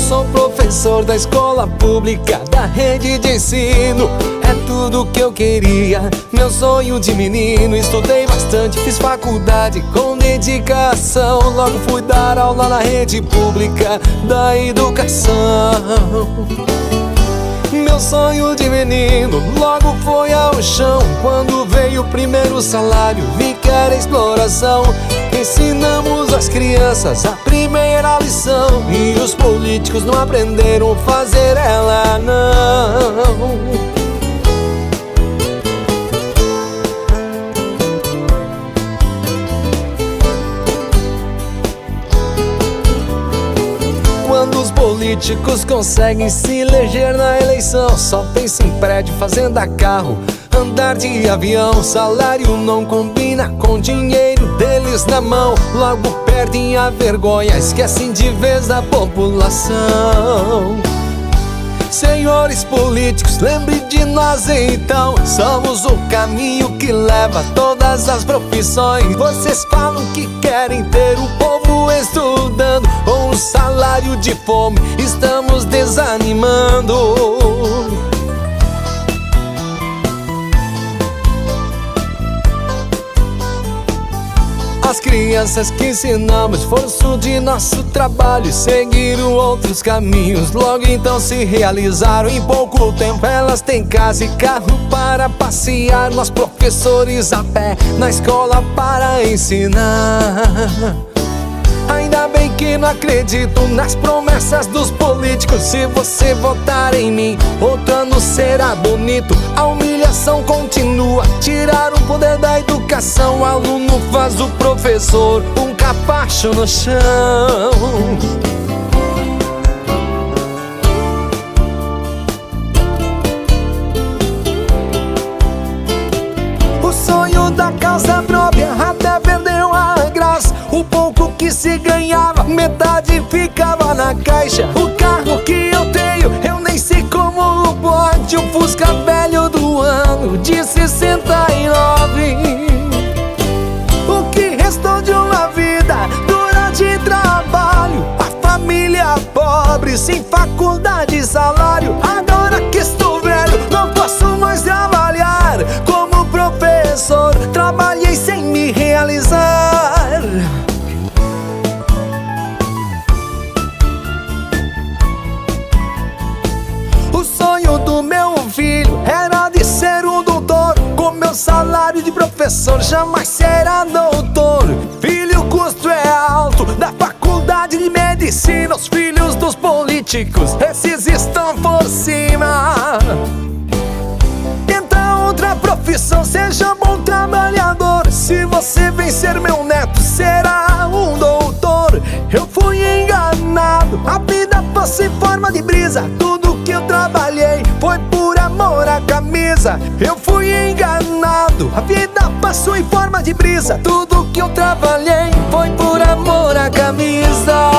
sou professor da escola pública, da rede de ensino. É tudo que eu queria, meu sonho de menino. Estudei bastante, fiz faculdade com dedicação. Logo fui dar aula na rede pública da educação. Meu sonho de menino logo foi ao chão. Quando veio o primeiro salário, vi que era exploração. Ensinamos as crianças a primeira lição, e os políticos não aprenderam a fazer ela não. Quando os políticos conseguem se eleger na eleição, só pensa em prédio, fazenda, carro, andar de avião. Salário não combina com dinheiro deles na mão. Logo perdem a vergonha, esquecem de vez da população. Senhores políticos, lembre de nós então. Somos o caminho que leva a todas as profissões. Vocês falam que querem ter o povo estudando, com um salário de fome estamos desanimando. As crianças que ensinamos, esforço de nosso trabalho, seguiram outros caminhos, logo então se realizaram. Em pouco tempo elas têm casa e carro para passear. Nós professores a pé na escola para ensinar. Ainda bem que não acredito nas promessas dos políticos. Se você votar em mim, outro ano será bonito. A humilhação continua, tirar o poder da educação. O aluno faz o professor um capacho no chão. O sonho da causa própria até perdeu a graça. O pouco que se ganhava, metade ficava na caixa. O carro que eu tenho, eu nem sei como pode. Um Fusca velho do ano de 69. O que restou de uma vida dura de trabalho, a família pobre, sem faculdade e salário. Agora que estou velho, não posso mais trabalhar como professor. Trabalhei sem me realizar. O sonho do meu filho era de ser um doutor. Com meu salário de professor jamais será doutor. Filho, o custo é alto da faculdade de medicina. Os filhos dos políticos, esses estão por cima. Então outra profissão, seja bom trabalhador. Se você vencer meu neto, será um doutor. Eu fui enganado, a vida passou em forma de brisa. Tudo que eu trabalhei foi por amor à camisa. Eu fui enganado, a vida passou em forma de brisa. Tudo que eu trabalhei foi por amor à camisa.